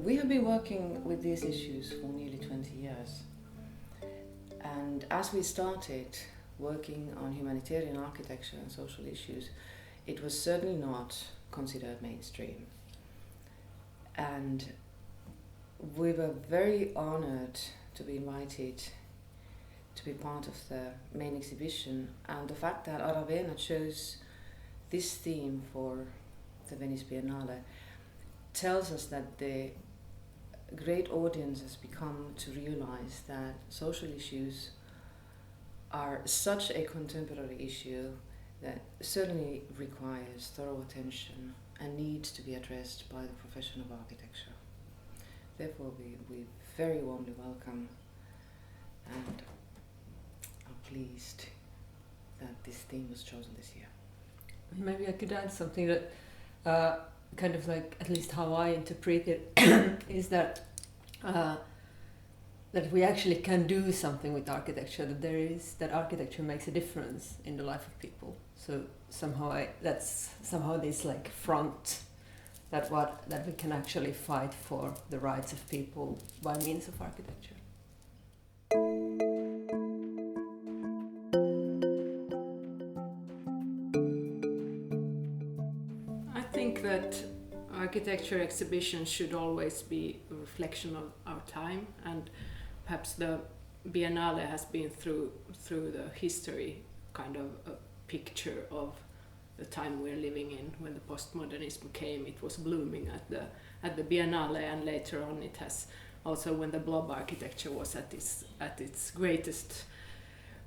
We have been working with these issues for nearly 20 years. And as we started working on humanitarian architecture and social issues, it was certainly not considered mainstream. And we were very honored to be invited to be part of the main exhibition, and the fact that Aravena chose this theme for the Venice Biennale tells us that the great audience has become to realize that social issues are such a contemporary issue that certainly requires thorough attention and needs to be addressed by the profession of architecture. Therefore, we very warmly welcome and are pleased that this theme was chosen this year. Maybe I could add something that kind of like, at least how I interpret it, is that that we actually can do something with architecture, that architecture makes a difference in the life of people. So that's somehow this like front that we can actually fight for the rights of people by means of architecture. I think that architecture exhibitions should always be a reflection of our time, and perhaps the Biennale has been through the history kind of a picture of the time we're living in. When the postmodernism came, it was blooming at the Biennale, and later on it has also, when the blob architecture was at its greatest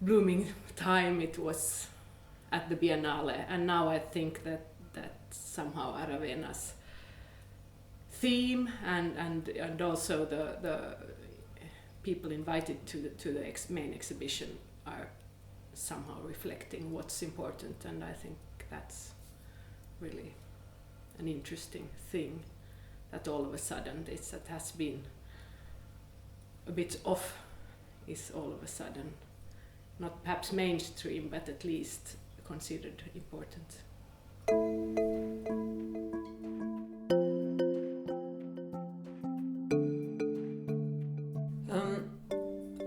blooming time, it was at the Biennale. And now I think that somehow Aravena's theme and also the people invited to the main exhibition are somehow reflecting what's important, and I think that's really an interesting thing, that all of a sudden this that has been a bit off is all of a sudden not perhaps mainstream, but at least considered important.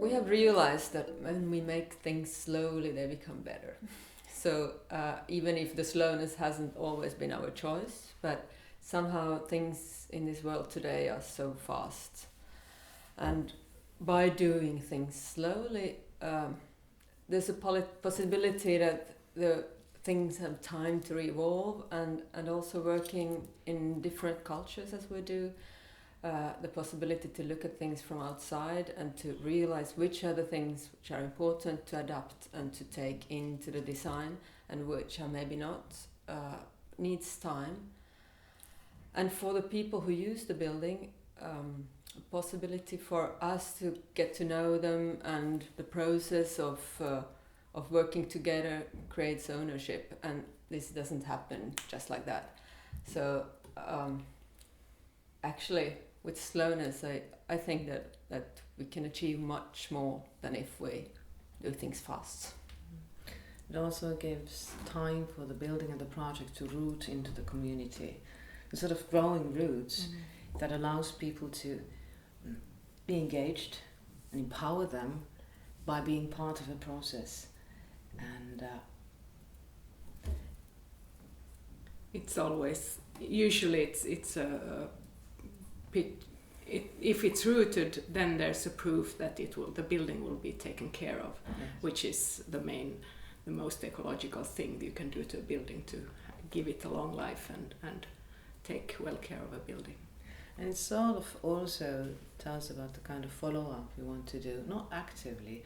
We have realized that when we make things slowly, they become better. So even if the slowness hasn't always been our choice, but somehow things in this world today are so fast. And by doing things slowly, there's a possibility that the things have time to evolve, and also working in different cultures as we do, the possibility to look at things from outside and to realize which are the things which are important to adapt and to take into the design and which are maybe not, needs time. And for the people who use the building, a possibility for us to get to know them, and the process of working together creates ownership, and this doesn't happen just like that. So actually with slowness, I think that we can achieve much more than if we do things fast. It also gives time for the building and the project to root into the community, the sort of growing roots that allows people to be engaged and empower them by being part of a process. And it's always, usually it's a if it's rooted, then there's a proof that the building will be taken care of, yes. Which is the most ecological thing you can do to a building, to give it a long life and take well care of a building. And it sort of also tells about the kind of follow-up we want to do, not actively,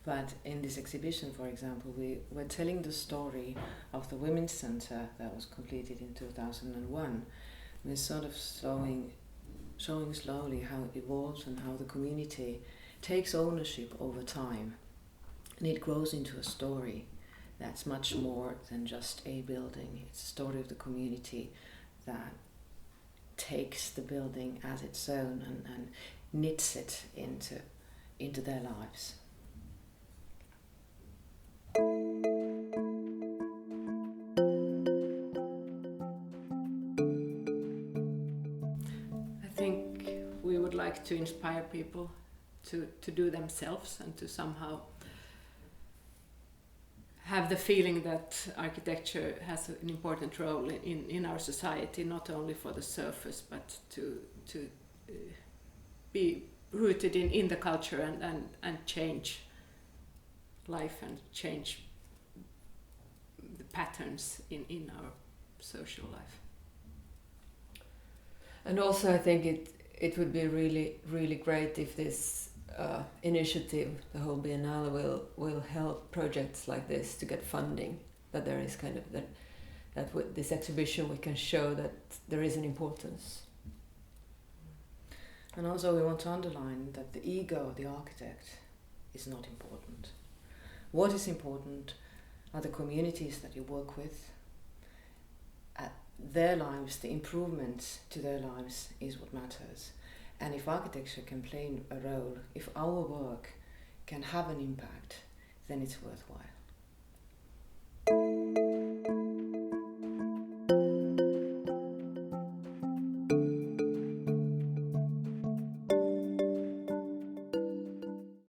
but in this exhibition, for example, we're telling the story of the Women's Centre that was completed in 2001. We're sort of showing slowly how it evolves and how the community takes ownership over time. And it grows into a story that's much more than just a building. It's a story of the community that takes the building as its own and knits it into their lives. I think we would like to inspire people to do themselves and to somehow have the feeling that architecture has an important role in our society, not only for the surface, but to be rooted in the culture and change life and change the patterns in our social life. And also I think it would be really, really great if this initiative, the whole Biennale, will help projects like this to get funding, that there is kind of that with this exhibition we can show that there is an importance. And also we want to underline that the ego of the architect is not important. What is important are the communities that you work with. Their lives, the improvements to their lives is what matters. And if architecture can play a role, if our work can have an impact, then it's worthwhile.